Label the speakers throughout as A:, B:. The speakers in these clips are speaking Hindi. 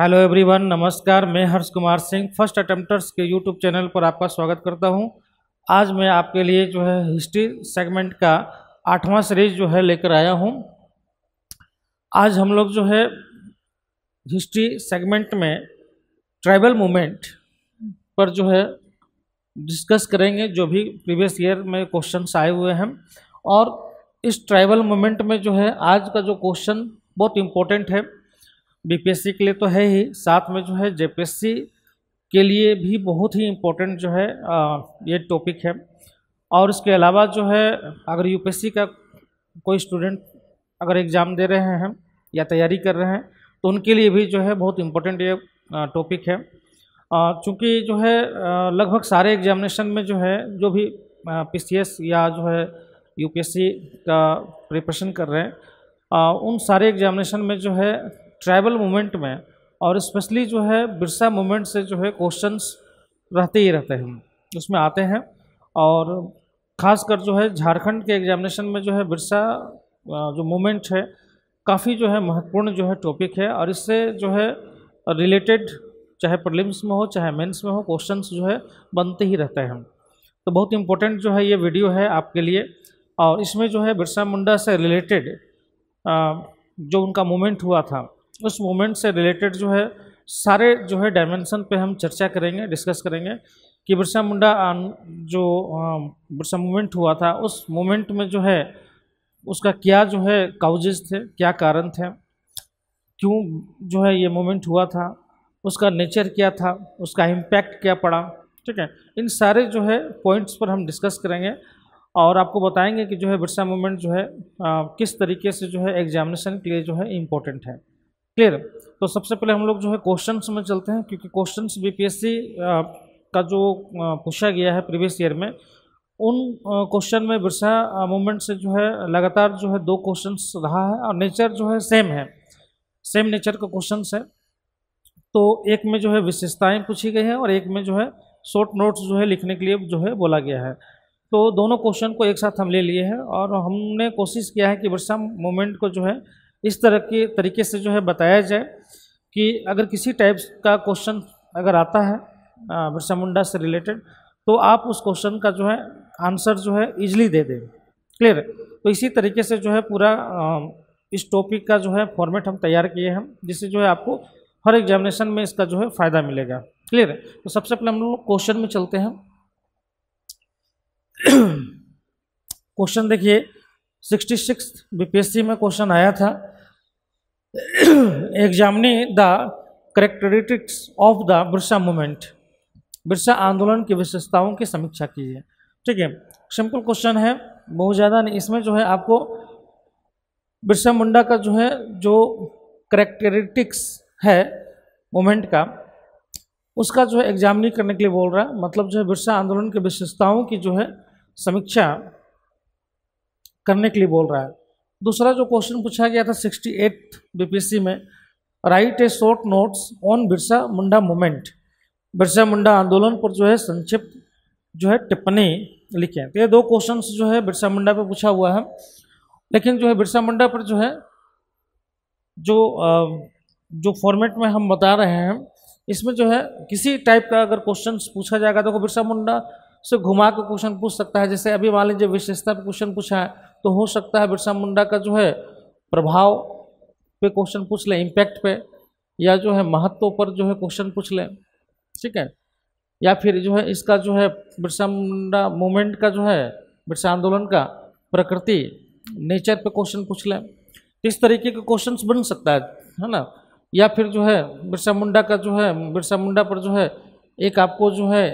A: हेलो एवरीवन, नमस्कार। मैं हर्ष कुमार सिंह फर्स्ट अटेम्प्टर्स के यूट्यूब चैनल पर आपका स्वागत करता हूं। आज मैं आपके लिए जो है हिस्ट्री सेगमेंट का 8वां सीरीज जो है लेकर आया हूं। आज हम लोग जो है हिस्ट्री सेगमेंट में ट्राइबल मूवमेंट पर जो है डिस्कस करेंगे, जो भी प्रीवियस ईयर में क्वेश्चंस आए हुए हैं। और इस ट्राइबल मूवमेंट में जो है आज का जो क्वेश्चन बहुत इम्पोर्टेंट है, बीपीएससी के लिए तो है ही, साथ में जो है जेपीएससी के लिए भी बहुत ही इम्पोर्टेंट जो है ये टॉपिक है। और इसके अलावा जो है अगर यूपीएससी का कोई स्टूडेंट अगर एग्ज़ाम दे रहे हैं या तैयारी कर रहे हैं तो उनके लिए भी जो है बहुत इम्पोर्टेंट ये टॉपिक है। चूँकि जो है लगभग सारे एग्जामिनेशन में जो है जो भी पीसीएस या जो है यूपीएससी का प्रिपरेशन कर रहे हैं उन सारे एग्जामिनेशन में जो है ट्राइबल मूवमेंट में और स्पेशली जो है बिरसा मूवमेंट से जो है क्वेश्चंस रहते ही रहते हैं, उसमें आते हैं। और ख़ासकर जो है झारखंड के एग्जामिनेशन में जो है बिरसा जो मूवमेंट है काफ़ी जो है महत्वपूर्ण जो है टॉपिक है। और इससे जो है रिलेटेड चाहे प्रीलिम्स में हो चाहे मेंस में हो क्वेश्चंस जो है बनते ही रहते हैं। तो बहुत इम्पोर्टेंट जो है ये वीडियो है आपके लिए। और इसमें जो है बिरसा मुंडा से रिलेटेड जो उनका मूवमेंट हुआ था उस मूवमेंट से रिलेटेड जो है सारे जो है डायमेंशन पे हम चर्चा करेंगे, डिस्कस करेंगे कि बिरसा मुंडा जो बिरसा मूवमेंट हुआ था उस मूवमेंट में जो है उसका क्या जो है काउजेस थे, क्या कारण थे, क्यों जो है ये मूवमेंट हुआ था, उसका नेचर क्या था, उसका इम्पैक्ट क्या पड़ा। ठीक है, इन सारे जो है पॉइंट्स पर हम डिस्कस करेंगे और आपको बताएंगे कि जो है बिरसा मूवमेंट जो है किस तरीके से जो है एग्जामिनेशन के लिए जो है इम्पोर्टेंट है। क्लियर। तो सबसे पहले हम लोग जो है क्वेश्चंस में चलते हैं, क्योंकि क्वेश्चंस बीपीएससी का जो पूछा गया है प्रीवियस ईयर में उन क्वेश्चन में बिरसा मूवमेंट से जो है लगातार जो है 2 क्वेश्चंस रहा है और नेचर जो है सेम है, सेम नेचर का क्वेश्चंस है। तो एक में जो है विशेषताएं पूछी गई है और एक में जो है शॉर्ट नोट्स जो है लिखने के लिए जो है बोला गया है। तो दोनों क्वेश्चन को एक साथ हम ले लिए हैं और हमने कोशिश किया है कि बिरसा मूवमेंट को जो है इस तरह के तरीके से जो है बताया जाए कि अगर किसी टाइप का क्वेश्चन अगर आता है बिरसा मुंडा से रिलेटेड तो आप उस क्वेश्चन का जो है आंसर जो है इजीली दे दें। क्लियर। तो इसी तरीके से जो है पूरा इस टॉपिक का जो है फॉर्मेट हम तैयार किए हैं, जिससे जो है आपको हर एग्जामिनेशन में इसका जो है फ़ायदा मिलेगा। क्लियर। तो सबसे पहले हम लोग क्वेश्चन में चलते हैं। क्वेश्चन देखिए 66 बीपीएससी में क्वेश्चन आया था, examining the characteristics of the Birsa movement, Birsa आंदोलन की विशेषताओं की समीक्षा कीजिए। ठीक है, सिंपल क्वेश्चन है, बहुत ज़्यादा नहीं। इसमें जो है आपको बिरसा मुंडा का जो है जो कैरेक्टरिस्टिक्स है मूवमेंट का उसका जो है एग्जामिनिंग करने के लिए बोल रहा है, मतलब जो है बिरसा आंदोलन की विशेषताओं की जो है समीक्षा करने के लिए बोल रहा है। दूसरा जो क्वेश्चन पूछा गया था 68 बीपीएससी में, write a short notes on Birsa Munda movement, Birsa Munda आंदोलन पर जो है संक्षिप्त जो है टिप्पणी लिखें। तो ये 2 क्वेश्चंस जो है बिरसा मुंडा पे पूछा हुआ है, लेकिन जो है बिरसा मुंडा पर जो है जो फॉर्मेट में हम बता रहे हैं इसमें जो है किसी टाइप का अगर क्वेश्चंस पूछा जाएगा तो बिरसा मुंडा से घुमा के क्वेश्चन पूछ सकता है। जैसे अभी मान लीजिए विशेषता पे क्वेश्चन पूछा है तो हो सकता है बिरसा मुंडा का जो है प्रभाव पे क्वेश्चन पूछ लें, इम्पैक्ट पे, या जो है महत्व पर जो है क्वेश्चन पूछ लें। ठीक है, या फिर जो है इसका जो है बिरसा मुंडा मूवमेंट का जो है बिरसा आंदोलन का प्रकृति, नेचर पे क्वेश्चन पूछ लें। इस तरीके के क्वेश्चन बन सकता है ना। या फिर जो है बिरसा मुंडा का जो है बिरसा मुंडा पर जो है एक आपको जो है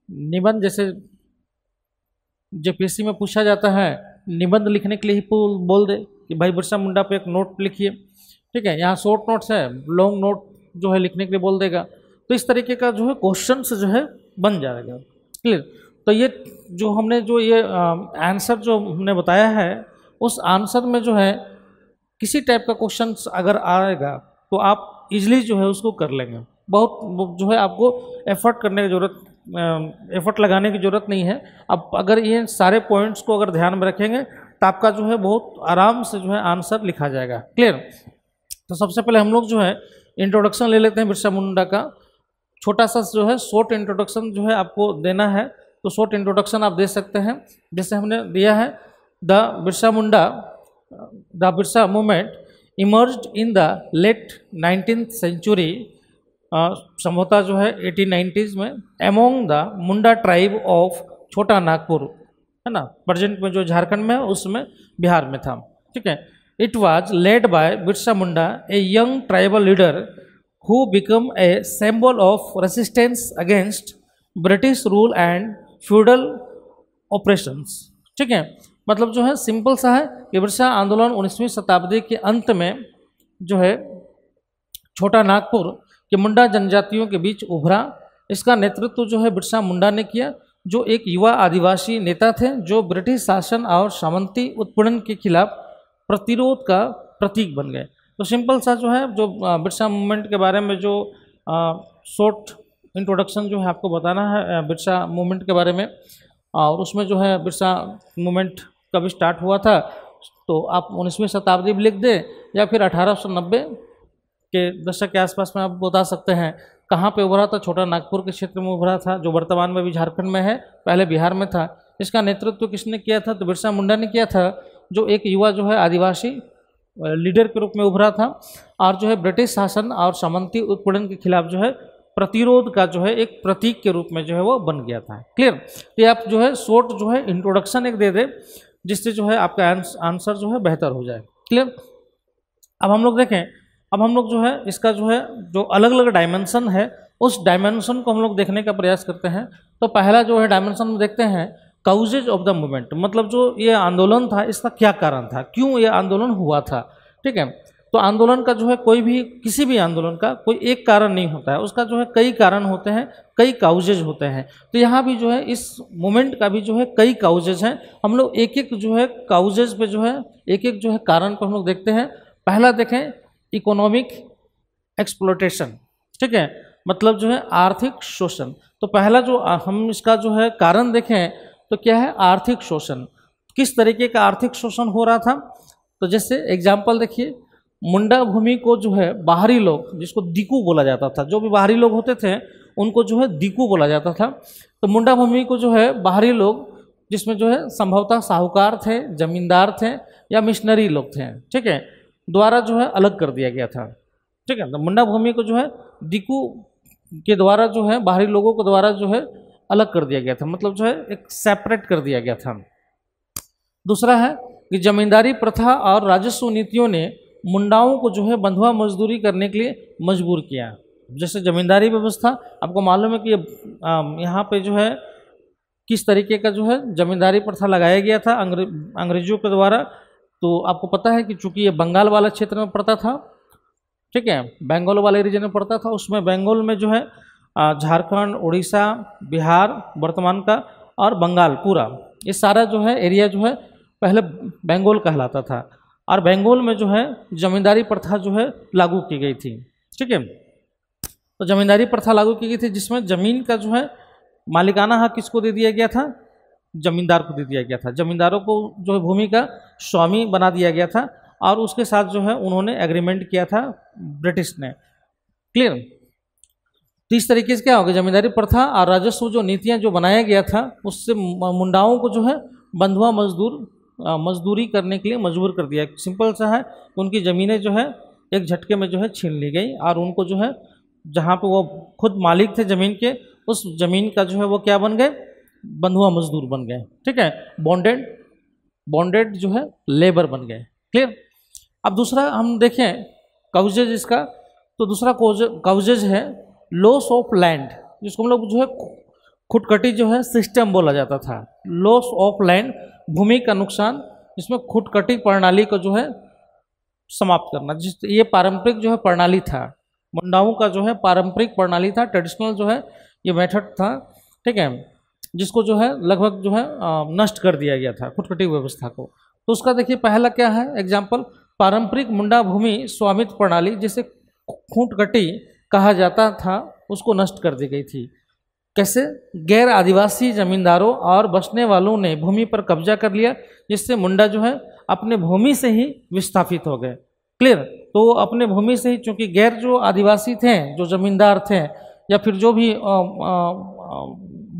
A: निबंध, जैसे जेपीएससी में पूछा जाता है निबंध लिखने के लिए ही बोल दे कि भाई बिरसा मुंडा पे एक नोट लिखिए। ठीक है, यहाँ शॉर्ट नोट्स है, लॉन्ग नोट जो है लिखने के लिए बोल देगा। तो इस तरीके का जो है क्वेश्चन जो है बन जाएगा। क्लियर। तो ये जो हमने जो ये आंसर जो हमने बताया है उस आंसर में जो है किसी टाइप का क्वेश्चन अगर आएगा तो आप इजीली जो है उसको कर लेंगे। बहुत जो है आपको एफर्ट करने की ज़रूरत, एफर्ट लगाने की ज़रूरत नहीं है। अब अगर ये सारे पॉइंट्स को अगर ध्यान में रखेंगे तो आपका जो है बहुत आराम से जो है आंसर लिखा जाएगा। क्लियर। तो सबसे पहले हम लोग जो है इंट्रोडक्शन ले लेते हैं बिरसा मुंडा का। छोटा सा जो है शॉर्ट इंट्रोडक्शन जो है आपको देना है, तो शॉर्ट इंट्रोडक्शन आप दे सकते हैं। जैसे हमने दिया है, the Birsa movement emerged in the late 19th century, संभवतः जो है 1890s में, among the Munda tribe of Chota Nagpur, है ना, प्रेजेंट में जो झारखंड में है उसमें बिहार में था। ठीक है। It was led by Birsa Munda, a young tribal leader who become a symbol of resistance against British rule and feudal operations. ठीक है। मतलब जो है सिंपल सा है कि बिरसा आंदोलन 19वीं शताब्दी के अंत में जो है छोटा नागपुर के मुंडा जनजातियों के बीच उभरा। इसका नेतृत्व जो है बिरसा मुंडा ने किया, जो एक युवा आदिवासी नेता थे जो ब्रिटिश शासन और सामंती उत्पीड़न के खिलाफ प्रतिरोध का प्रतीक बन गए। तो सिंपल सा जो है जो बिरसा मूवमेंट के बारे में जो शॉर्ट इंट्रोडक्शन जो है आपको बताना है बिरसा मूवमेंट के बारे में, और उसमें जो है बिरसा मूवमेंट कब स्टार्ट हुआ था, तो आप 19वीं शताब्दी भी लिख दें या फिर 1890 के दशक के आसपास में आप बता सकते हैं कहाँ पे उभरा था। छोटा नागपुर के क्षेत्र में उभरा था, जो वर्तमान में भी झारखंड में है, पहले बिहार में था। इसका नेतृत्व किसने किया था, तो बिरसा मुंडा ने किया था, जो एक युवा जो है आदिवासी लीडर के रूप में उभरा था, और जो है ब्रिटिश शासन और सामंती उत्पीड़न के खिलाफ जो है प्रतिरोध का जो है एक प्रतीक के रूप में जो है वो बन गया था। क्लियर। तो आप जो है शॉर्ट जो है इंट्रोडक्शन एक दे दे, जिससे जो है आपका आंसर जो है बेहतर हो जाए। क्लियर। अब हम लोग देखें, अब हम लोग जो है इसका जो है जो अलग अलग डायमेंशन है उस डायमेंशन को हम लोग देखने का प्रयास करते हैं। तो पहला जो है डायमेंशन में देखते हैं काउजेज ऑफ द मूवमेंट, मतलब जो ये आंदोलन था इसका क्या कारण था, क्यों ये आंदोलन हुआ था। ठीक है। तो आंदोलन का जो है कोई भी किसी भी आंदोलन का कोई एक कारण नहीं होता है, उसका जो है कई कारण होते हैं, कई काउजेज होते हैं। तो यहाँ भी जो है इस मूवमेंट का भी जो है कई काउजेज हैं। हम लोग एक एक जो है काउजेज पे जो है एक एक जो है कारण को हम लोग देखते हैं। पहला देखें इकोनॉमिक एक्सप्लोटेशन। ठीक है। मतलब जो है आर्थिक शोषण। तो पहला जो हम इसका जो है कारण देखें तो क्या है, आर्थिक शोषण। किस तरीके का आर्थिक शोषण हो रहा था, तो जैसे एग्जाम्पल देखिए, मुंडा भूमि को जो है बाहरी लोग, जिसको दीकू बोला जाता था, जो भी बाहरी लोग होते थे उनको जो है दीकू बोला जाता था। तो मुंडा भूमि को जो है बाहरी लोग, जिसमें जो है संभवतः साहूकार थे, जमींदार थे या मिशनरी लोग थे, ठीक है, द्वारा जो है अलग कर दिया गया था। ठीक है। तो मुंडा भूमि को जो है दीकू के द्वारा जो है बाहरी लोगों के द्वारा जो है अलग कर दिया गया था, मतलब जो है एक सेपरेट कर दिया गया था। दूसरा है कि जमींदारी प्रथा और राजस्व नीतियों ने मुंडाओं को जो है बंधुआ मजदूरी करने के लिए मजबूर किया। जैसे जमींदारी व्यवस्था, आपको मालूम है कि यहाँ पे जो है किस तरीके का जो है जमींदारी प्रथा लगाया गया था अंग्रेजों के द्वारा। तो आपको पता है कि चूंकि ये बंगाल वाला क्षेत्र में पड़ता था, ठीक है, बंगाल वाले रीजन में पड़ता था, उसमें बंगाल में जो है झारखंड, उड़ीसा, बिहार वर्तमान का और बंगाल पूरा, ये सारा जो है एरिया जो है पहले बंगाल कहलाता था। और बंगाल में जो है जमींदारी प्रथा जो है लागू की गई थी। ठीक है। तो जमींदारी प्रथा लागू की गई थी, जिसमें जमीन का जो है मालिकाना हक किसको दे दिया गया था, जमींदार को दे दिया गया था। जमींदारों को जो है भूमि का स्वामी बना दिया गया था, और उसके साथ जो है उन्होंने एग्रीमेंट किया था ब्रिटिश ने। क्लियर। तो इस तरीके से क्या होगा, जमींदारी प्रथा और राजस्व जो नीतियां जो बनाया गया था उससे मुंडाओं को जो है बंधुआ मजदूरी करने के लिए मजबूर कर दिया। सिंपल सा है, उनकी ज़मीनें जो है एक झटके में जो है छीन ली गई, और उनको जो है जहाँ पे वो खुद मालिक थे ज़मीन के, उस ज़मीन का जो है वो क्या बन गए, बंधुआ मजदूर बन गए। ठीक है। बॉन्डेड जो है लेबर बन गए। क्लियर। अब दूसरा हम देखें काउजेज इसका, तो दूसरा काउजेज है लॉस ऑफ लैंड, जिसको हम लोग जो है खुटकटी जो है सिस्टम बोला जाता था। लॉस ऑफ लैंड, भूमि का नुकसान, जिसमें खुटकटी प्रणाली को जो है समाप्त करना। जिस ये पारंपरिक जो है प्रणाली था, मुंडाओं का जो है पारंपरिक प्रणाली था, ट्रेडिशनल जो है ये मेथड था। ठीक है। जिसको जो है लगभग जो है नष्ट कर दिया गया था, खुटकटी व्यवस्था को। तो उसका देखिए पहला क्या है एग्जाम्पल, पारंपरिक मुंडा भूमि स्वामित्व प्रणाली, जिसे खुटकटी कहा जाता था, उसको नष्ट कर दी गई थी। कैसे, गैर आदिवासी जमींदारों और बसने वालों ने भूमि पर कब्जा कर लिया, जिससे मुंडा जो है अपने भूमि से ही विस्थापित हो गए। क्लियर। तो अपने भूमि से ही, चूँकि गैर जो आदिवासी थे, जो जमींदार थे, या फिर जो भी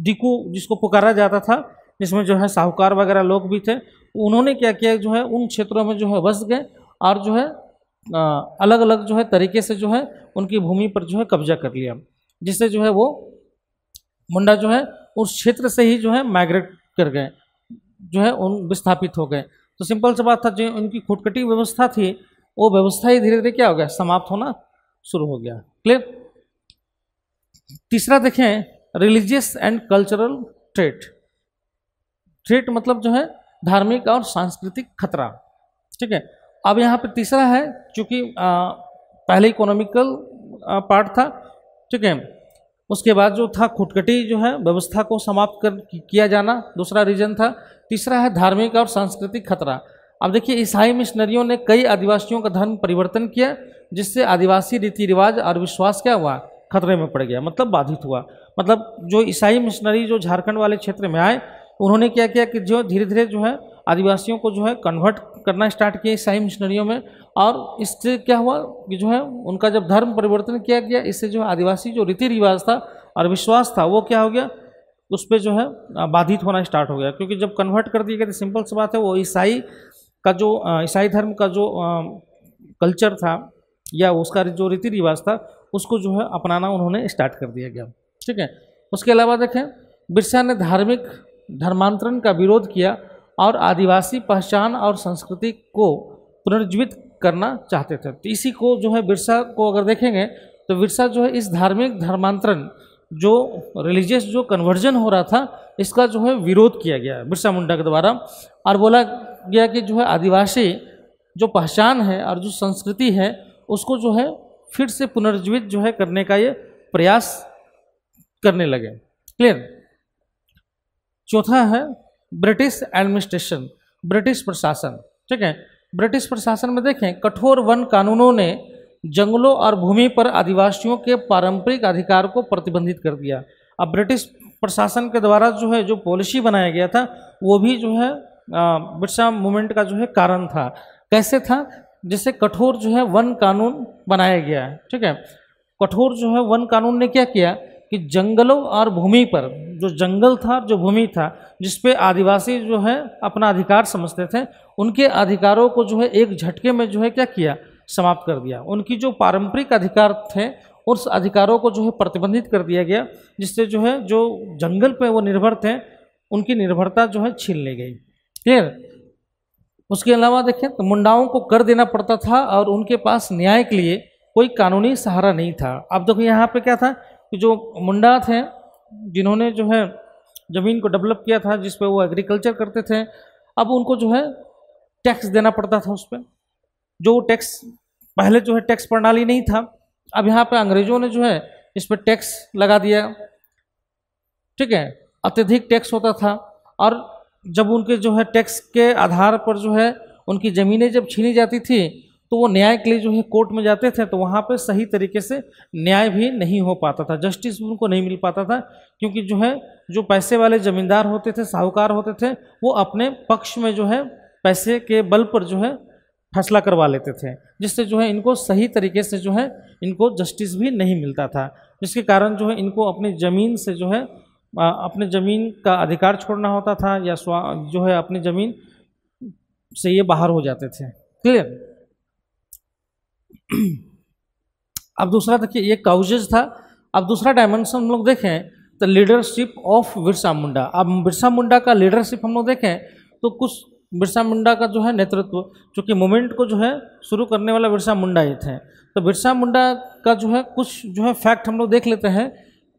A: डिकू जिसको पुकारा जाता था, जिसमें जो है साहूकार वगैरह लोग भी थे, उन्होंने क्या किया जो है उन क्षेत्रों में जो है बस गए और जो है अलग अलग जो है तरीके से जो है उनकी भूमि पर जो है कब्जा कर लिया, जिससे जो है वो मुंडा जो है उस क्षेत्र से ही जो है माइग्रेट कर गए, जो है उन विस्थापित हो गए। तो सिंपल सी बात था, जो उनकी खुटखटी व्यवस्था थी वो व्यवस्था ही धीरे धीरे क्या हो गया, समाप्त होना शुरू हो गया। क्लियर। तीसरा देखें, religious and cultural threat. Threat मतलब जो है धार्मिक और सांस्कृतिक खतरा। ठीक है। अब यहाँ पे तीसरा है, चूंकि पहले इकोनॉमिकल पार्ट था, ठीक है, उसके बाद जो था खुटखटी जो है व्यवस्था को समाप्त किया जाना, दूसरा रीजन था। तीसरा है धार्मिक और सांस्कृतिक खतरा। अब देखिए, ईसाई मिशनरियों ने कई आदिवासियों का धर्म परिवर्तन किया, जिससे आदिवासी रीति रिवाज और विश्वास क्या हुआ, खतरे में पड़ गया, मतलब बाधित हुआ। मतलब जो ईसाई मिशनरी जो झारखंड वाले क्षेत्र में आए, उन्होंने क्या किया कि जो धीरे धीरे जो है आदिवासियों को जो है कन्वर्ट करना स्टार्ट किया ईसाई मिशनरियों में, और इससे क्या हुआ कि जो है उनका जब धर्म परिवर्तन किया गया, इससे जो आदिवासी जो रीति रिवाज था और विश्वास था वो क्या हो गया, उस पर जो है बाधित होना स्टार्ट हो गया। क्योंकि जब कन्वर्ट कर दिया गया तो सिंपल सी बात है, वो ईसाई का जो ईसाई धर्म का जो कल्चर था या उसका जो रीति रिवाज था, उसको जो है अपनाना उन्होंने स्टार्ट कर दिया गया। ठीक है। उसके अलावा देखें, बिरसा ने धार्मिक धर्मांतरण का विरोध किया और आदिवासी पहचान और संस्कृति को पुनर्जीवित करना चाहते थे। तो इसी को जो है बिरसा को अगर देखेंगे तो बिरसा जो है इस धार्मिक धर्मांतरण, जो रिलीजियस जो कन्वर्जन हो रहा था, इसका जो है विरोध किया गया बिरसा मुंडा के द्वारा, और बोला गया कि जो है आदिवासी जो पहचान है और जो संस्कृति है उसको जो है फिर से पुनर्जीवित जो है करने का ये प्रयास करने लगे। क्लियर। चौथा है ब्रिटिश एडमिनिस्ट्रेशन, ब्रिटिश प्रशासन। ठीक है। ब्रिटिश प्रशासन में देखें, कठोर वन कानूनों ने जंगलों और भूमि पर आदिवासियों के पारंपरिक अधिकार को प्रतिबंधित कर दिया। अब ब्रिटिश प्रशासन के द्वारा जो है जो पॉलिसी बनाया गया था, वो भी जो है बिरसा मूवमेंट का जो है कारण था। कैसे था, जैसे कठोर जो है वन कानून बनाया गया है। ठीक है। कठोर जो है वन कानून ने क्या किया कि जंगलों और भूमि पर, जो जंगल था, जो भूमि था, जिसपे आदिवासी जो है अपना अधिकार समझते थे, उनके अधिकारों को जो है एक झटके में जो है क्या किया, समाप्त कर दिया। उनकी जो पारंपरिक अधिकार थे उस अधिकारों को जो है प्रतिबंधित कर दिया गया, जिससे जो है जो जंगल पे वो निर्भर थे उनकी निर्भरता जो है छीन ली गई। क्लियर। उसके अलावा देखें तो मुंडाओं को कर देना पड़ता था और उनके पास न्याय के लिए कोई कानूनी सहारा नहीं था। अब देखो यहाँ पे क्या था कि जो मुंडा थे, जिन्होंने जो है ज़मीन को डेवलप किया था, जिस पे वो एग्रीकल्चर करते थे, अब उनको जो है टैक्स देना पड़ता था उस पर। जो टैक्स पहले जो है टैक्स प्रणाली नहीं था, अब यहाँ पे अंग्रेजों ने जो है इस पर टैक्स लगा दिया। ठीक है। अत्यधिक टैक्स होता था, और जब उनके जो है टैक्स के आधार पर जो है उनकी ज़मीनें जब छीनी जाती थी, तो वो न्याय के लिए जो है कोर्ट में जाते थे, तो वहाँ पे सही तरीके से न्याय भी नहीं हो पाता था, जस्टिस उनको नहीं मिल पाता था, क्योंकि जो है जो पैसे वाले ज़मींदार होते थे, साहूकार होते थे, वो अपने पक्ष में जो है पैसे के बल पर जो है फैसला करवा लेते थे, जिससे जो है इनको सही तरीके से जो है इनको जस्टिस भी नहीं मिलता था, जिसके कारण जो है इनको अपनी ज़मीन से जो है अपने ज़मीन का अधिकार छोड़ना होता था, या जो है अपनी ज़मीन से ये बाहर हो जाते थे। क्लियर। अब दूसरा देखिए, ये काउजेज था। अब दूसरा डायमेंशन हम लोग देखें तो लीडरशिप ऑफ बिरसा मुंडा। अब बिरसा मुंडा का लीडरशिप हम लोग देखें तो कुछ बिरसा मुंडा का जो है नेतृत्व, चूँकि मूवमेंट को जो है शुरू करने वाला बिरसा मुंडा ही थे, तो बिरसा मुंडा का जो है कुछ जो है फैक्ट हम लोग देख लेते हैं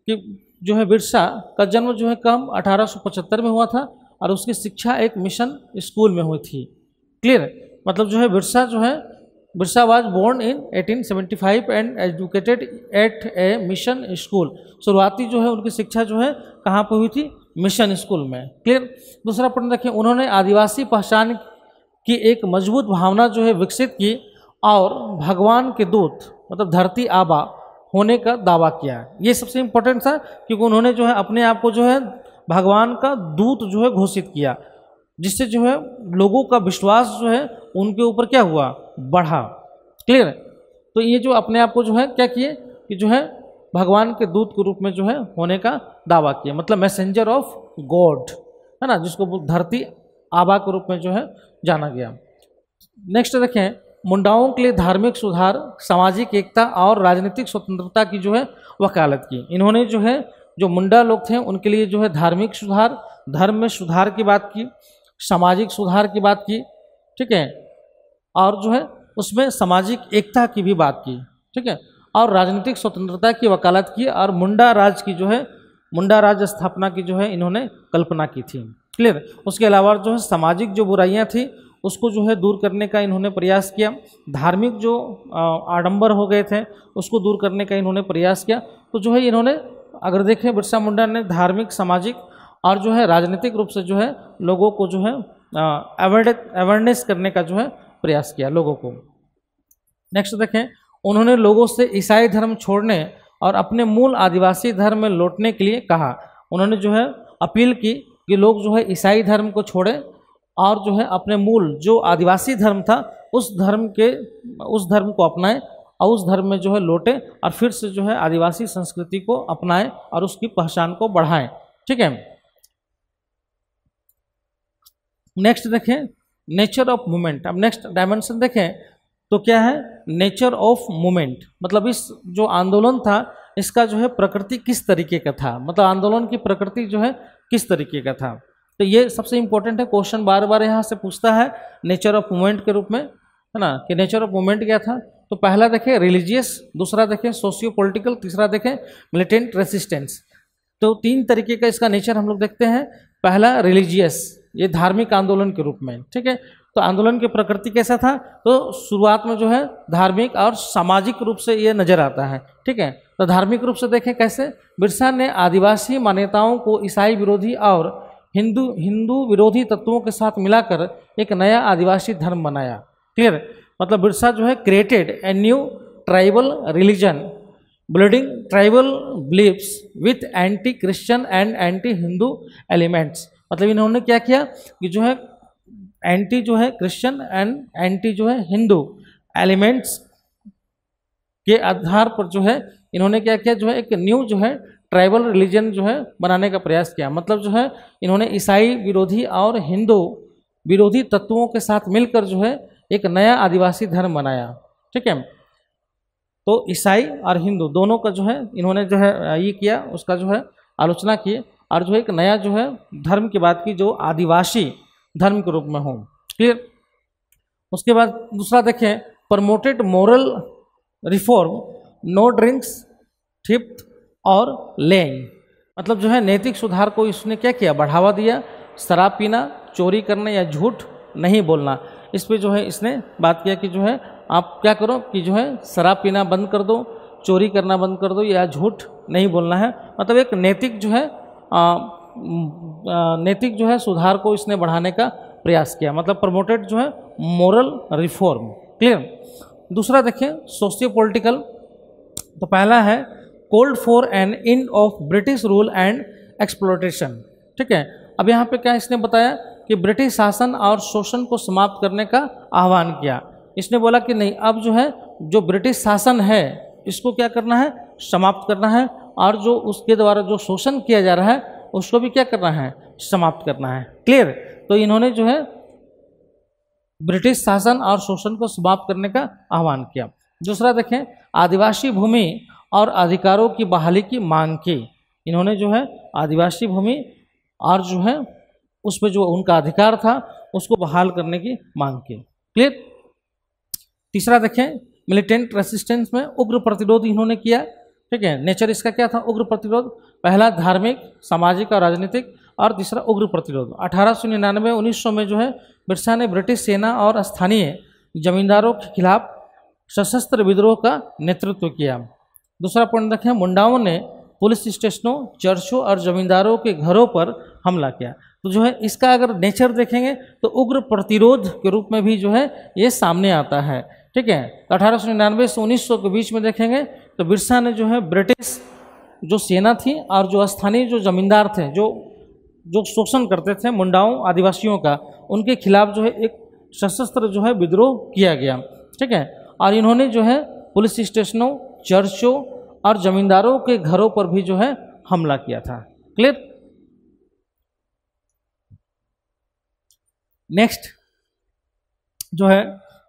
A: कि जो है बिरसा का जन्म जो है कम 1875 में हुआ था, और उसकी शिक्षा एक मिशन स्कूल में हुई थी। क्लियर। मतलब जो है Birsa was born in 1875 and educated at a mission school. शुरुआती जो है उनकी शिक्षा जो है कहाँ पर हुई थी, मिशन स्कूल में। क्लियर। दूसरा पॉइंट देखिए, उन्होंने आदिवासी पहचान की एक मजबूत भावना जो है विकसित की, और भगवान के दूत मतलब धरती आबा होने का दावा किया। ये सबसे इम्पोर्टेंट था, क्योंकि उन्होंने जो है अपने आप को जो है भगवान का दूत जो है घोषित किया, जिससे जो है लोगों का विश्वास जो है उनके ऊपर क्या हुआ, बढ़ा। क्लियर है। तो ये जो अपने आप को जो है क्या किए कि जो है भगवान के दूत के रूप में जो है होने का दावा किया, मतलब मैसेंजर ऑफ गॉड, है ना, जिसको धरती आबा के रूप में जो है जाना गया। नेक्स्ट देखें, मुंडाओं के लिए धार्मिक सुधार, सामाजिक एकता और राजनीतिक स्वतंत्रता की जो है वकालत की। इन्होंने जो है जो मुंडा लोग थे उनके लिए जो है धार्मिक सुधार, धर्म में सुधार की बात की, सामाजिक सुधार की बात की, ठीक है, और जो है उसमें सामाजिक एकता की भी बात की, ठीक है, और राजनीतिक स्वतंत्रता की वकालत की, और मुंडा राज की जो है मुंडा राज स्थापना की जो है इन्होंने कल्पना की थी। क्लियर। उसके अलावा जो है सामाजिक जो बुराइयां थी उसको जो है दूर करने का इन्होंने प्रयास किया, धार्मिक जो आडंबर हो गए थे उसको दूर करने का इन्होंने प्रयास किया। तो जो है इन्होंने अगर देखें बिरसा मुंडा ने धार्मिक, सामाजिक और जो है राजनीतिक रूप से जो है लोगों को जो है अवेयरनेस करने का जो है प्रयास किया लोगों को। नेक्स्ट देखें, उन्होंने लोगों से ईसाई धर्म छोड़ने और अपने मूल आदिवासी धर्म में लौटने के लिए कहा। उन्होंने जो है अपील की कि लोग जो है ईसाई धर्म को छोड़ें और जो है अपने मूल जो आदिवासी धर्म था उस धर्म को अपनाएं और उस धर्म में जो है लौटें और फिर से जो है आदिवासी संस्कृति को अपनाएं और उसकी पहचान को बढ़ाएं। ठीक है। नेक्स्ट देखें, नेचर ऑफ मूवमेंट। अब नेक्स्ट डायमेंशन देखें तो क्या है, नेचर ऑफ मूवमेंट, मतलब इस जो आंदोलन था इसका जो है प्रकृति किस तरीके का था, मतलब आंदोलन की प्रकृति जो है किस तरीके का था। तो ये सबसे इंपॉर्टेंट है, क्वेश्चन बार बार यहाँ से पूछता है नेचर ऑफ मूवमेंट के रूप में, है ना, कि नेचर ऑफ मूवमेंट क्या था। तो पहला देखें रिलीजियस, दूसरा देखें सोशियो पॉलिटिकल, तीसरा देखें मिलिटेंट रेसिस्टेंस। तो तीन तरीके का इसका नेचर हम लोग देखते हैं। पहला रिलीजियस, ये धार्मिक आंदोलन के रूप में, ठीक है। तो आंदोलन की प्रकृति कैसा था, तो शुरुआत में जो है धार्मिक और सामाजिक रूप से ये नजर आता है, ठीक है। तो धार्मिक रूप से देखें कैसे, बिरसा ने आदिवासी मान्यताओं को ईसाई विरोधी और हिंदू विरोधी तत्वों के साथ मिलाकर एक नया आदिवासी धर्म बनाया। क्लियर, मतलब बिरसा जो है created a new tribal religion bleeding tribal beliefs with anti Christian and anti Hindu elements. मतलब इन्होंने क्या किया कि जो है एंटी जो है क्रिश्चियन एंड एंटी जो है हिंदू एलिमेंट्स के आधार पर जो है इन्होंने क्या किया, जो है एक न्यू जो है ट्राइबल रिलीजन जो है बनाने का प्रयास किया। मतलब जो है इन्होंने ईसाई विरोधी और हिंदू विरोधी तत्वों के साथ मिलकर जो है एक नया आदिवासी धर्म बनाया। ठीक है। तो ईसाई और हिंदू दोनों का जो है इन्होंने जो है ये किया, उसका जो है आलोचना की और जो है एक नया जो है धर्म की बात की जो आदिवासी धर्म के रूप में हो। क्लियर। उसके बाद दूसरा देखें, promoted moral reform, no drinks, theft और लेइंग। मतलब जो है नैतिक सुधार को इसने क्या किया, बढ़ावा दिया। शराब पीना, चोरी करना या झूठ नहीं बोलना, इस पे जो है इसने बात किया कि जो है आप क्या करो कि जो है शराब पीना बंद कर दो, चोरी करना बंद कर दो या झूठ नहीं बोलना है। मतलब एक नैतिक जो है सुधार को इसने बढ़ाने का प्रयास किया। मतलब प्रमोटेड जो है मोरल रिफॉर्म। क्लियर। दूसरा देखें सोशियो पॉलिटिकल। तो पहला है called for an end of British rule and exploitation. ठीक है। अब यहाँ पे क्या इसने बताया कि ब्रिटिश शासन और शोषण को समाप्त करने का आह्वान किया। इसने बोला कि नहीं, अब जो है जो ब्रिटिश शासन है इसको क्या करना है, समाप्त करना है, और जो उसके द्वारा जो शोषण किया जा रहा है उसको भी क्या करना है, समाप्त करना है। क्लियर। तो इन्होंने जो है ब्रिटिश शासन और शोषण को समाप्त करने का आह्वान किया। दूसरा देखें, आदिवासी भूमि और अधिकारों की बहाली की मांग की। इन्होंने जो है आदिवासी भूमि और जो है उसमें जो उनका अधिकार था उसको बहाल करने की मांग की। क्लियर। तीसरा देखें, मिलिटेंट रेसिस्टेंस में उग्र प्रतिरोध इन्होंने किया। ठीक है। नेचर इसका क्या था, उग्र प्रतिरोध। पहला धार्मिक, सामाजिक और राजनीतिक, और तीसरा उग्र प्रतिरोध। 1899-1900 में जो है बिरसा ने ब्रिटिश सेना और स्थानीय जमींदारों के खिलाफ सशस्त्र विद्रोह का नेतृत्व किया। दूसरा पॉइंट देखें, मुंडाओं ने पुलिस स्टेशनों, चर्चों और जमींदारों के घरों पर हमला किया। तो जो है इसका अगर नेचर देखेंगे तो उग्र प्रतिरोध के रूप में भी जो है ये सामने आता है। ठीक है। 1899 से 1900 के बीच में देखेंगे तो बिरसा ने जो है ब्रिटिश जो सेना थी और जो स्थानीय जो जमींदार थे जो शोषण करते थे मुंडाओं आदिवासियों का, उनके खिलाफ जो है एक सशस्त्र जो है विद्रोह किया गया। ठीक है। और इन्होंने जो है पुलिस स्टेशनों, चर्चों और जमींदारों के घरों पर भी जो है हमला किया था। क्लियर। नेक्स्ट जो है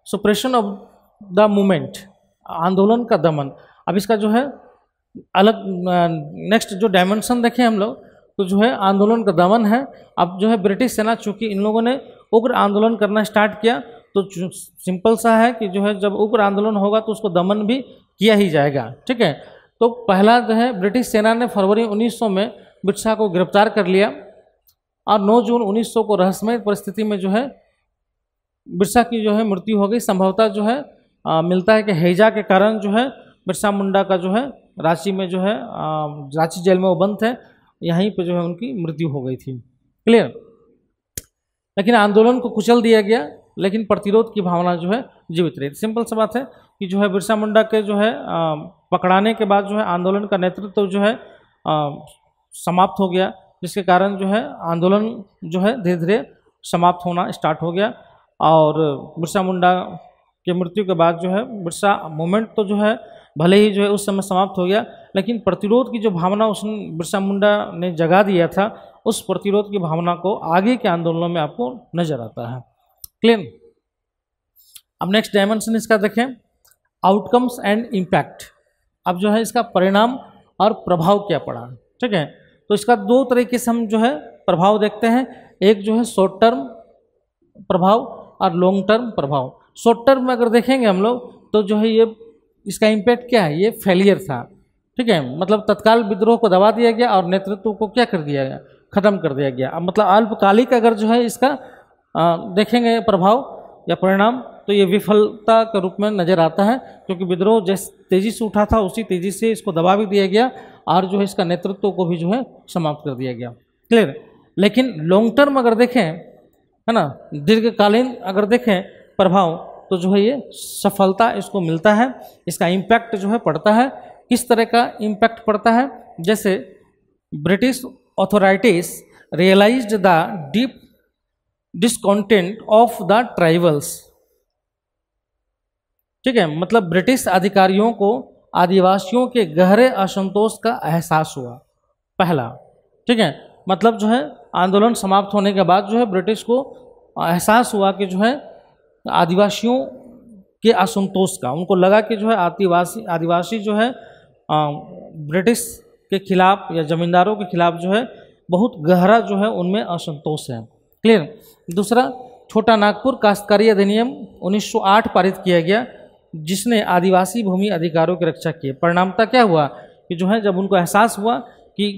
A: सुप्रेशन ऑफ द मूवमेंट, आंदोलन का दमन। अब इसका जो है अलग नेक्स्ट जो डायमेंशन देखें हम लोग तो जो है आंदोलन का दमन है। अब जो है ब्रिटिश सेना, चूंकि इन लोगों ने उग्र आंदोलन करना स्टार्ट किया तो सिंपल सा है कि जो है जब उग्र आंदोलन होगा तो उसको दमन भी किया ही जाएगा। ठीक है। तो पहला जो है ब्रिटिश सेना ने फरवरी 1900 में बिरसा को गिरफ्तार कर लिया और 9 जून 1900 को रहस्यमय परिस्थिति में जो है बिरसा की जो है मृत्यु हो गई। संभवतः जो है मिलता है कि हैजा के कारण जो है बिरसा मुंडा का जो है रांची में जो है रांची जेल में वो बंद थे, यहीं पे जो है उनकी मृत्यु हो गई थी। क्लियर। लेकिन आंदोलन को कुचल दिया गया, लेकिन प्रतिरोध की भावना जो है जीवित रही। सिंपल सा बात है कि जो है बिरसा मुंडा के जो है पकड़ाने के बाद जो है आंदोलन का नेतृत्व जो है समाप्त हो गया, जिसके कारण जो है आंदोलन जो है धीरे धीरे समाप्त होना स्टार्ट हो गया। और बिरसा मुंडा की मृत्यु के बाद जो है बिरसा मूवमेंट तो जो है भले ही जो है उस समय समाप्त हो गया, लेकिन प्रतिरोध की जो भावना उसने बिरसा मुंडा ने जगा दिया था, उस प्रतिरोध की भावना को आगे के आंदोलनों में आपको नजर आता है। क्लियर। अब नेक्स्ट डायमेंशन इसका देखें, आउटकम्स एंड इम्पैक्ट। अब जो है इसका परिणाम और प्रभाव क्या पड़ा। ठीक है। तो इसका दो तरीके से हम जो है प्रभाव देखते हैं, एक जो है शॉर्ट टर्म प्रभाव और लॉन्ग टर्म प्रभाव। शॉर्ट टर्म में अगर देखेंगे हम लोग तो जो है ये इसका इम्पैक्ट क्या है, ये फेलियर था। ठीक है। मतलब तत्काल विद्रोह को दबा दिया गया और नेतृत्व को क्या कर दिया गया, खत्म कर दिया गया। अब मतलब अल्पकालिक अगर जो है इसका देखेंगे प्रभाव या परिणाम तो ये विफलता के रूप में नजर आता है, क्योंकि विद्रोह जिस तेजी से उठा था उसी तेजी से इसको दबा भी दिया गया और जो है इसका नेतृत्व को भी जो है समाप्त कर दिया गया। क्लियर। लेकिन लॉन्ग टर्म अगर देखें, है ना, दीर्घकालीन अगर देखें प्रभाव तो जो है ये सफलता इसको मिलता है, इसका इम्पैक्ट जो है पड़ता है। किस तरह का इम्पैक्ट पड़ता है, जैसे British authorities realised the deep discontent of the tribals. ठीक है। मतलब ब्रिटिश अधिकारियों को आदिवासियों के गहरे असंतोष का एहसास हुआ पहला। ठीक है। मतलब जो है आंदोलन समाप्त होने के बाद जो है ब्रिटिश को एहसास हुआ कि जो है आदिवासियों के असंतोष का, उनको लगा कि जो है आदिवासी जो है ब्रिटिश के खिलाफ या जमींदारों के खिलाफ जो है बहुत गहरा जो है उनमें असंतोष है। क्लियर। दूसरा, छोटा नागपुर काश्तकारी अधिनियम 1908 पारित किया गया, जिसने आदिवासी भूमि अधिकारों की रक्षा की। परिणामता क्या हुआ कि जो है जब उनको एहसास हुआ कि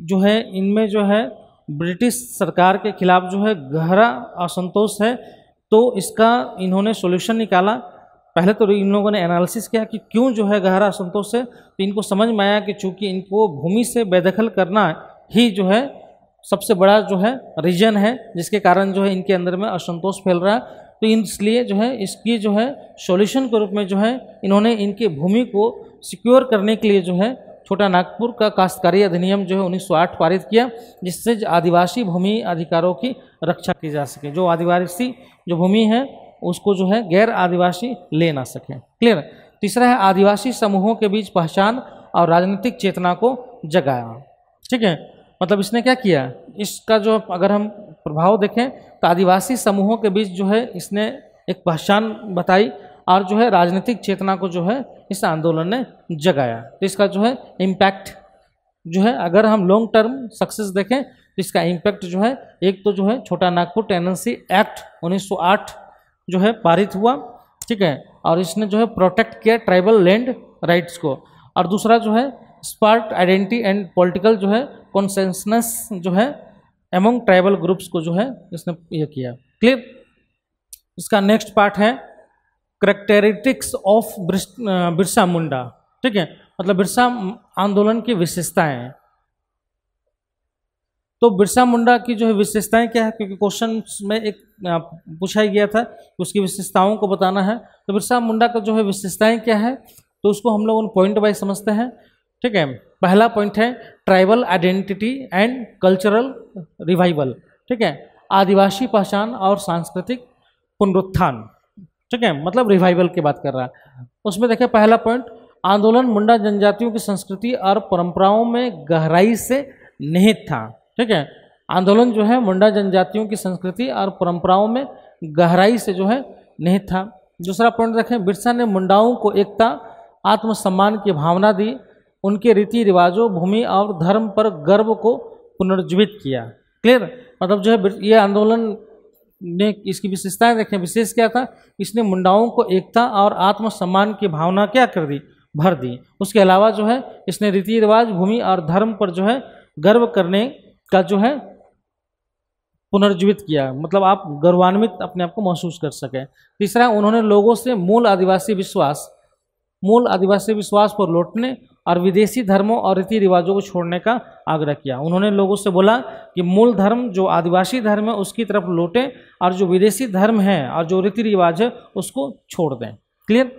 A: जो है इनमें जो है ब्रिटिश सरकार के खिलाफ जो है गहरा असंतोष है, तो इसका इन्होंने सॉल्यूशन निकाला। पहले तो इन लोगों ने एनालिसिस किया कि क्यों जो है गहरा असंतोष है, तो इनको समझ में आया कि चूंकि इनको भूमि से बेदखल करना ही जो है सबसे बड़ा जो है रीजन है जिसके कारण जो है इनके अंदर में असंतोष फैल रहा है। तो इसलिए जो है इसकी जो है सॉल्यूशन के रूप में जो है इन्होंने इनकी भूमि को सिक्योर करने के लिए जो है छोटा नागपुर का काश्तकारी अधिनियम जो है 1908 पारित किया, जिससे आदिवासी भूमि अधिकारों की रक्षा की जा सके। जो आदिवासी जो भूमि है उसको जो है गैर आदिवासी ले ना सके। क्लियर। तीसरा है आदिवासी समूहों के बीच पहचान और राजनीतिक चेतना को जगाया। ठीक है। मतलब इसने क्या किया, इसका जो अगर हम प्रभाव देखें तो आदिवासी समूहों के बीच जो है इसने एक पहचान बताई और जो है राजनीतिक चेतना को जो है इस आंदोलन ने जगाया। तो इसका जो है इम्पैक्ट जो है अगर हम लॉन्ग टर्म सक्सेस देखें तो इसका इम्पैक्ट जो है एक तो जो है छोटा नागपुर टेनेंसी एक्ट 1908 जो है पारित हुआ। ठीक है। और इसने जो है प्रोटेक्ट किया ट्राइबल लैंड राइट्स को। और दूसरा जो है स्पार्क आइडेंटिटी एंड पॉलिटिकल जो है कॉन्सेंसस जो है एमंग ट्राइबल ग्रुप्स को जो है इसने ये किया। क्लियर। इसका नेक्स्ट पार्ट है करैक्टरिस्टिक्स ऑफ बिरसा मुंडा। ठीक है। मतलब बिरसा आंदोलन की विशेषताएं हैं। तो बिरसा मुंडा की जो है विशेषताएं क्या है, क्योंकि क्वेश्चन में एक पूछा गया था कि उसकी विशेषताओं को बताना है। तो बिरसा मुंडा का जो है विशेषताएं क्या है, तो उसको हम लोग पॉइंट वाइज समझते हैं। ठीक है। पहला पॉइंट है tribal identity and cultural revival. ठीक है। आदिवासी पहचान और सांस्कृतिक पुनरुत्थान। ठीक है, मतलब रिवाइवल की बात कर रहा है। उसमें देखिए पहला पॉइंट, आंदोलन मुंडा जनजातियों की संस्कृति और परंपराओं में गहराई से निहित था। ठीक है, आंदोलन जो है मुंडा जनजातियों की संस्कृति और परंपराओं में गहराई से जो है निहित था। दूसरा पॉइंट देखें, बिरसा ने मुंडाओं को एकता, आत्मसम्मान की भावना दी, उनके रीति रिवाजों, भूमि और धर्म पर गर्व को पुनर्जीवित किया। क्लियर, मतलब जो है ये आंदोलन ने इसकी विशेषताएं देखें, विशेष क्या था, इसने मुंडाओं को एकता और आत्मसम्मान की भावना क्या कर दी, भर दी। उसके अलावा जो है इसने रीति रिवाज, भूमि और धर्म पर जो है गर्व करने का जो है पुनर्जीवित किया, मतलब आप गौरवान्वित अपने आप को महसूस कर सकें। तीसरा, उन्होंने लोगों से मूल आदिवासी विश्वास पर लौटने और विदेशी धर्मों और रीति रिवाजों को छोड़ने का आग्रह किया। उन्होंने लोगों से बोला कि मूल धर्म जो आदिवासी धर्म है उसकी तरफ लौटें और जो विदेशी धर्म है और जो रीति रिवाज है उसको छोड़ दें। क्लियर।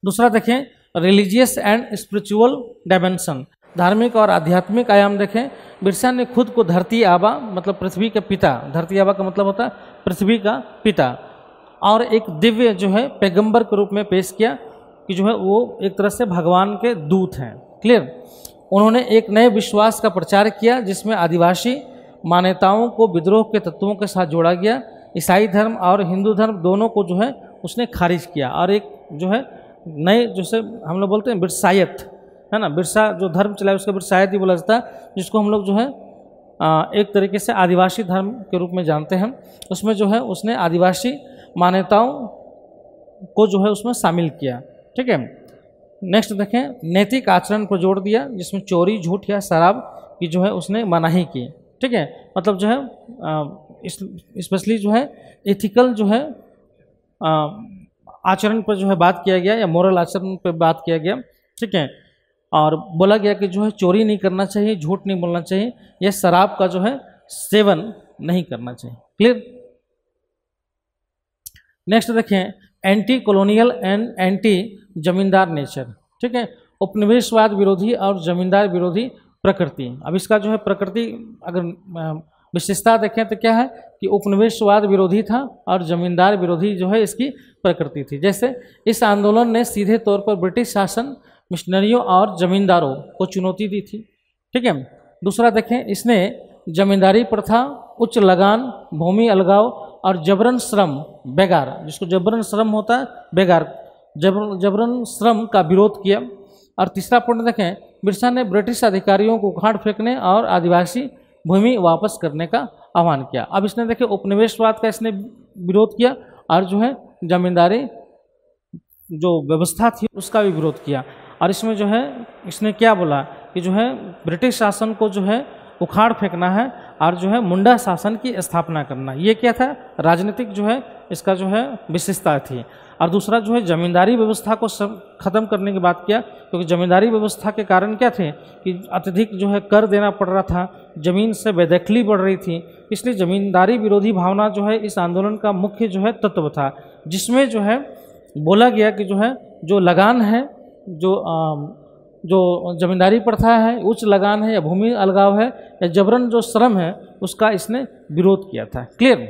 A: दूसरा देखें, रिलीजियस एंड स्पिरिचुअल डायमेंशन, धार्मिक और आध्यात्मिक आयाम देखें। बिरसा ने खुद को धरती आबा, मतलब पृथ्वी के पिता, धरती आबा का मतलब होता है पृथ्वी का पिता, और एक दिव्य जो है पैगंबर के रूप में पेश किया कि जो है वो एक तरह से भगवान के दूत हैं। क्लियर। उन्होंने एक नए विश्वास का प्रचार किया जिसमें आदिवासी मान्यताओं को विद्रोह के तत्वों के साथ जोड़ा गया। ईसाई धर्म और हिंदू धर्म दोनों को जो है उसने खारिज किया और एक जो है नए, जैसे हम लोग बोलते हैं बिरसायत, है ना, बिरसा जो धर्म चलाया उसका बिरसायत ही बोला जाता है, जिसको हम लोग जो है एक तरीके से आदिवासी धर्म के रूप में जानते हैं। उसमें जो है उसने आदिवासी मान्यताओं को जो है उसमें शामिल किया। ठीक है। नेक्स्ट देखें, नैतिक आचरण पर जोर दिया जिसमें चोरी, झूठ या शराब की जो है उसने मनाही की। ठीक है, मतलब जो है स्पेशली जो है एथिकल जो है आचरण पर जो है बात किया गया या मोरल आचरण पर बात किया गया। ठीक है, और बोला गया कि जो है चोरी नहीं करना चाहिए, झूठ नहीं बोलना चाहिए, या शराब का जो है सेवन नहीं करना चाहिए। क्लियर। नेक्स्ट देखें, एंटी कॉलोनियल एंड एंटी जमींदार नेचर। ठीक है, उपनिवेशवाद विरोधी और जमींदार विरोधी प्रकृति। अब इसका जो है प्रकृति अगर विशेषता देखें तो क्या है कि उपनिवेशवाद विरोधी था और जमींदार विरोधी जो है इसकी प्रकृति थी। जैसे इस आंदोलन ने सीधे तौर पर ब्रिटिश शासन, मिशनरियों और जमींदारों को चुनौती दी थी। ठीक है। दूसरा देखें, इसने जमींदारी प्रथा, उच्च लगान, भूमि अलगाव और जबरन श्रम, बेगार, जिसको जबरन श्रम होता है बेगार, जबरन श्रम का विरोध किया। और तीसरा पॉइंट देखें, बिरसा ने ब्रिटिश अधिकारियों को उखाड़ फेंकने और आदिवासी भूमि वापस करने का आह्वान किया। अब इसने देखे उपनिवेशवाद का इसने विरोध किया और जो है जमींदारी जो व्यवस्था थी उसका भी विरोध किया। और इसमें जो है इसने क्या बोला कि जो है ब्रिटिश शासन को जो है उखाड़ फेंकना है और जो है मुंडा शासन की स्थापना करना। ये क्या था, राजनीतिक जो है इसका जो है विशेषता थी। और दूसरा जो है जमींदारी व्यवस्था को ख़त्म करने की बात किया, क्योंकि जमींदारी व्यवस्था के कारण क्या थे कि अत्यधिक जो है कर देना पड़ रहा था, ज़मीन से बेदखली बढ़ रही थी। इसलिए जमींदारी विरोधी भावना जो है इस आंदोलन का मुख्य जो है तत्व था, जिसमें जो है बोला गया कि जो है जो लगान है, जो जमींदारी प्रथा है, उच्च लगान है या भूमि अलगाव है या जबरन जो श्रम है, उसका इसने विरोध किया था। क्लियर।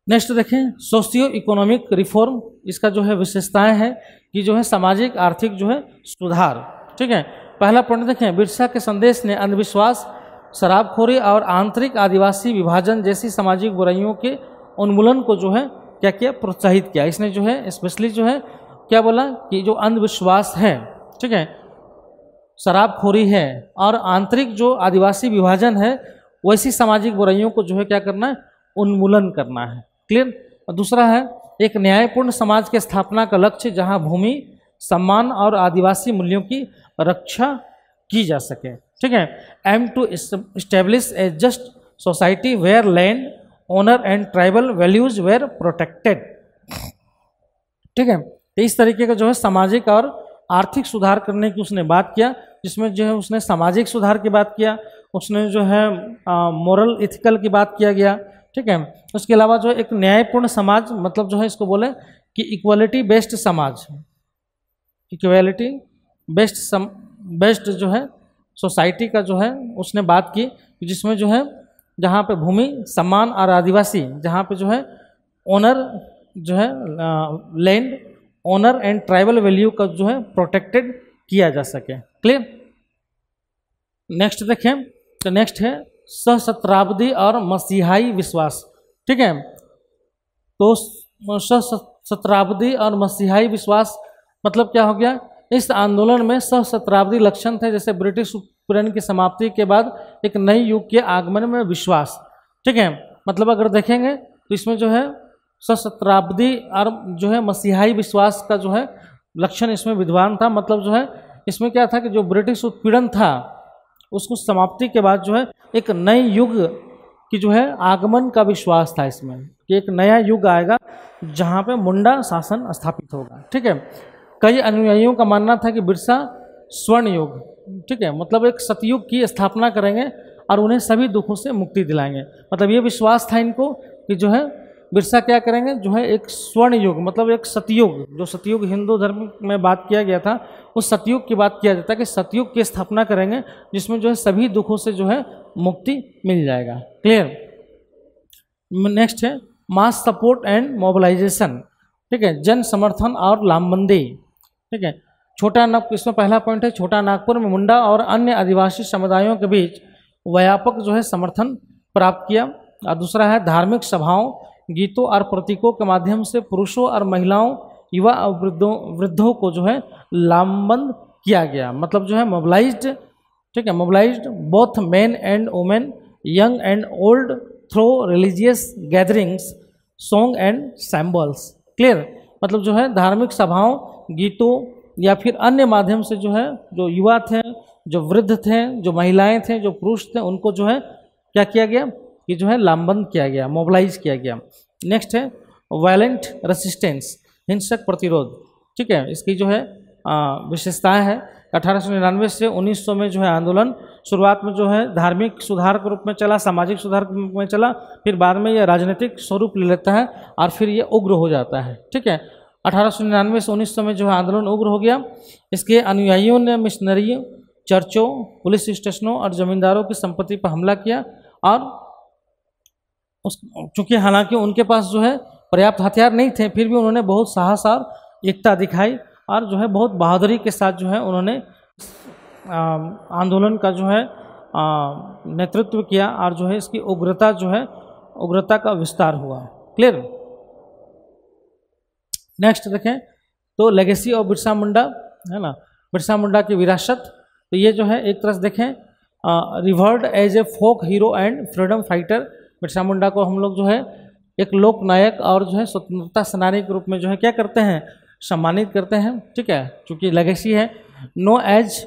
A: नेक्स्ट देखें, सोशियो इकोनॉमिक रिफॉर्म। इसका जो है विशेषताएं हैं कि जो है सामाजिक आर्थिक जो है सुधार। ठीक है। पहला पॉइंट देखें, बिरसा के संदेश ने अंधविश्वास, शराबखोरी और आंतरिक आदिवासी विभाजन जैसी सामाजिक बुराइयों के उन्मूलन को जो है क्या किया, प्रोत्साहित किया। इसने जो है स्पेशली जो है क्या बोला कि जो अंधविश्वास है, ठीक है, शराबखोरी है और आंतरिक जो आदिवासी विभाजन है, वैसी सामाजिक बुराइयों को जो है क्या करना है, उन्मूलन करना है। क्लियर। और दूसरा है एक न्यायपूर्ण समाज की स्थापना का लक्ष्य जहां भूमि, सम्मान और आदिवासी मूल्यों की रक्षा की जा सके। ठीक है। Aim to establish a just society where land owner and tribal values were protected. ठीक है। तो इस तरीके का जो है सामाजिक और आर्थिक सुधार करने की उसने बात किया, जिसमें जो है उसने सामाजिक सुधार की बात किया, उसने जो है मोरल इथिकल की बात किया गया। ठीक है। उसके अलावा जो है एक न्यायपूर्ण समाज, मतलब जो है इसको बोले कि इक्वलिटी बेस्ड समाज, इक्वलिटी बेस्ड जो है सोसाइटी का जो है उसने बात की, जिसमें जो है जहाँ पे भूमि, सम्मान और आदिवासी, जहाँ पे जो है ओनर जो है land owner and tribal value का जो है प्रोटेक्टेड किया जा सके। क्लियर। नेक्स्ट देखें तो नेक्स्ट है सहस्त्राब्दी और मसीहाई विश्वास। ठीक है, तो सहस्त्राब्दी और मसीहाई विश्वास मतलब क्या हो गया, इस आंदोलन में सहस्त्राब्दी लक्षण थे, जैसे ब्रिटिश उत्पीड़न की समाप्ति के बाद एक नई युग के आगमन में विश्वास। ठीक है, मतलब अगर देखेंगे तो इसमें जो है सहस्त्राब्दी और जो है मसीहाई विश्वास का जो है लक्षण इसमें विद्वान था। मतलब जो है इसमें क्या था कि जो ब्रिटिश उत्पीड़न था उसको समाप्ति के बाद जो है एक नए युग की जो है आगमन का विश्वास था इसमें, कि एक नया युग आएगा जहाँ पे मुंडा शासन स्थापित होगा। ठीक है, कई अनुयायियों का मानना था कि बिरसा स्वर्ण युग, ठीक है, मतलब एक सतयुग की स्थापना करेंगे और उन्हें सभी दुखों से मुक्ति दिलाएंगे। मतलब ये विश्वास था इनको कि जो है बिरसा क्या करेंगे, जो है एक स्वर्ण युग मतलब एक सतयुग, जो सतयुग हिंदू धर्म में बात किया गया था उस सतयुग की बात किया जाता है कि सतयुग की स्थापना करेंगे जिसमें जो है सभी दुखों से जो है मुक्ति मिल जाएगा। क्लियर। नेक्स्ट है मास सपोर्ट एंड मोबिलाइजेशन। ठीक है, जन समर्थन और लामबंदी। ठीक है, छोटा नागपुर, इसमें पहला पॉइंट है छोटा नागपुर में मुंडा और अन्य आदिवासी समुदायों के बीच व्यापक जो है समर्थन प्राप्त किया। और दूसरा है धार्मिक सभाओं, गीतों और प्रतीकों के माध्यम से पुरुषों और महिलाओं, युवा और वृद्धों को जो है लामबंद किया गया। मतलब जो है मोबिलाइज्ड। ठीक है, mobilised both men and women, young and old through religious gatherings, song and symbols. Clear. मतलब जो है धार्मिक सभाओं, गीतों या फिर अन्य माध्यम से जो है जो युवा थे, जो वृद्ध थे, जो महिलाएं थे, जो पुरुष थे, उनको जो है क्या किया गया कि जो है लामबंद किया गया, मोबिलाइज किया गया। नेक्स्ट है वायलेंट रेसिस्टेंस, हिंसक प्रतिरोध। ठीक है, इसकी जो है विशेषताएं है 1899 से 1900 में जो है आंदोलन शुरुआत में जो है धार्मिक सुधार के रूप में चला, सामाजिक सुधार के रूप में चला, फिर बाद में यह राजनीतिक स्वरूप ले लेता है और फिर ये उग्र हो जाता है। ठीक है, 1899 से 1900 में जो है आंदोलन उग्र हो गया। इसके अनुयायियों ने मिशनरी, चर्चों, पुलिस स्टेशनों और जमींदारों की संपत्ति पर हमला किया और चूँकि हालांकि उनके पास जो है पर्याप्त हथियार नहीं थे, फिर भी उन्होंने बहुत साहस और एकता दिखाई और जो है बहुत बहादुरी के साथ जो है उन्होंने आंदोलन का जो है नेतृत्व किया और जो है इसकी उग्रता जो है उग्रता का विस्तार हुआ। क्लियर। नेक्स्ट देखें तो लेगेसी ऑफ बिरसा मुंडा, है ना, बिरसा मुंडा की विरासत। तो ये जो है एक तरह से देखें revered as a folk hero and freedom fighter. Birsa Munda को हम लोग जो है एक लोक नायक और जो है स्वतंत्रता सेनानी के रूप में जो है क्या करते हैं, सम्मानित करते हैं। ठीक है, चूँकि लेगेसी है। नो एज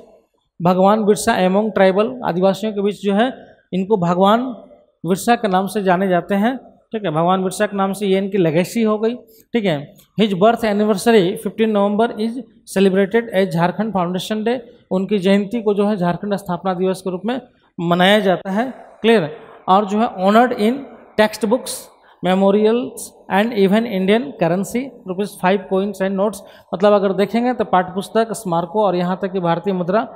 A: भगवान बिरसा एमोंग ट्राइबल, आदिवासियों के बीच जो है इनको भगवान बिरसा के नाम से जाने जाते हैं। ठीक है, भगवान बिरसा के नाम से ये इनकी लेगेसी हो गई। ठीक है, his birth anniversary 15 November is celebrated as Jharkhand foundation day. उनकी जयंती को जो है झारखंड स्थापना दिवस के रूप में मनाया जाता है। क्लियर। और जो है honoured in text books, memorials and even Indian currency ₹5 coins and notes. मतलब अगर देखेंगे तो पाठ्यपुस्तक, स्मारकों और यहाँ तक कि भारतीय मुद्रा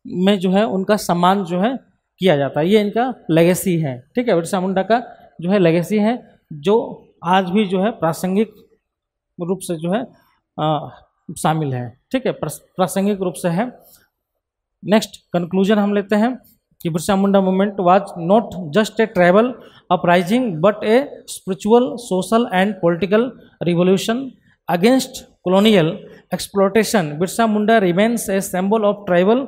A: में जो है उनका सम्मान जो है किया जाता है। ये इनका लेगेसी है। ठीक है, बिरसा मुंडा का जो है लेगेसी है जो आज भी जो है प्रासंगिक रूप से जो है शामिल है। ठीक है, प्रासंगिक रूप से है। नेक्स्ट कंक्लूजन हम लेते हैं कि Birsa Munda movement was not just a tribal uprising but a spiritual, social and political revolution against colonial exploitation. Birsa Munda remains a symbol of tribal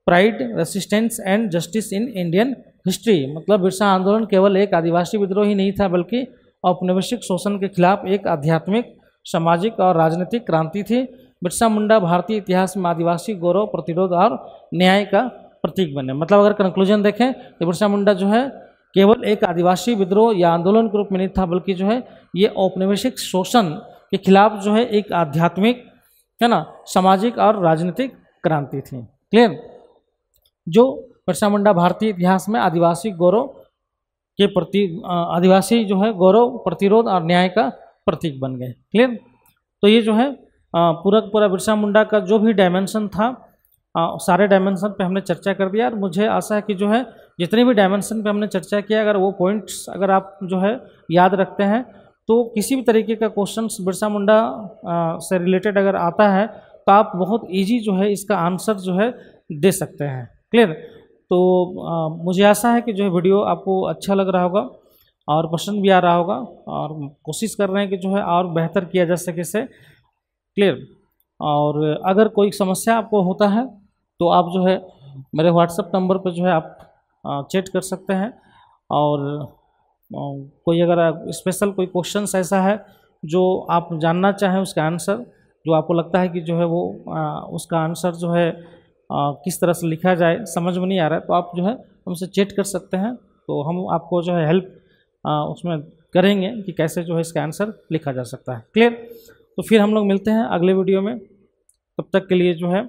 A: pride, resistance and justice in Indian history. मतलब बिरसा आंदोलन केवल एक आदिवासी विद्रोह ही नहीं था बल्कि औपनिवेशिक शोषण के खिलाफ एक आध्यात्मिक, सामाजिक और राजनीतिक क्रांति थी। बिरसा मुंडा भारतीय इतिहास में आदिवासी गौरव, प्रतिरोध और न्याय का प्रतीक बने। मतलब अगर कंक्लूजन देखें तो बिरसा मुंडा जो है केवल एक आदिवासी विद्रोह या आंदोलन के रूप में नहीं था बल्कि जो है ये औपनिवेशिक शोषण के खिलाफ जो है एक आध्यात्मिक, है ना, सामाजिक और राजनीतिक क्रांति थी। क्लियर। जो बिरसा मुंडा भारतीय इतिहास में आदिवासी गौरव के प्रति, आदिवासी जो है गौरव, प्रतिरोध और न्याय का प्रतीक बन गए। क्लियर। तो ये जो है पूरा बिरसा मुंडा का जो भी डायमेंशन था सारे डायमेंशन पे हमने चर्चा कर दिया। और मुझे आशा है कि जो है जितने भी डायमेंशन पे हमने चर्चा किया, अगर वो पॉइंट्स अगर आप जो है याद रखते हैं तो तो किसी भी तरीके का क्वेश्चन बिरसा मुंडा से रिलेटेड अगर आता है तो आप बहुत इजी जो है इसका आंसर जो है दे सकते हैं। क्लियर? तो मुझे आशा है कि जो है वीडियो आपको अच्छा लग रहा होगा और पसंद भी आ रहा होगा, और कोशिश कर रहे हैं कि जो है और बेहतर किया जा सके इसे। क्लियर? और अगर कोई समस्या आपको होता है तो आप जो है मेरे व्हाट्सएप नंबर पर जो है आप चैट कर सकते हैं, और कोई अगर स्पेशल कोई क्वेश्चंस ऐसा है जो आप जानना चाहें उसका आंसर, जो आपको लगता है कि जो है वो उसका आंसर जो है किस तरह से लिखा जाए समझ में नहीं आ रहा है, तो आप जो है हमसे चैट कर सकते हैं, तो हम आपको जो है हेल्प उसमें करेंगे कि कैसे जो है इसका आंसर लिखा जा सकता है। क्लियर? तो फिर हम लोग मिलते हैं अगले वीडियो में, तब तक के लिए जो है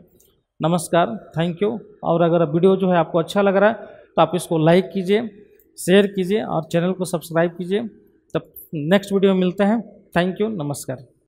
A: नमस्कार, थैंक यू। और अगर वीडियो जो है आपको अच्छा लग रहा है तो आप इसको लाइक कीजिए, शेयर कीजिए और चैनल को सब्सक्राइब कीजिए। तब नेक्स्ट वीडियो में मिलते हैं। थैंक यू, नमस्कार।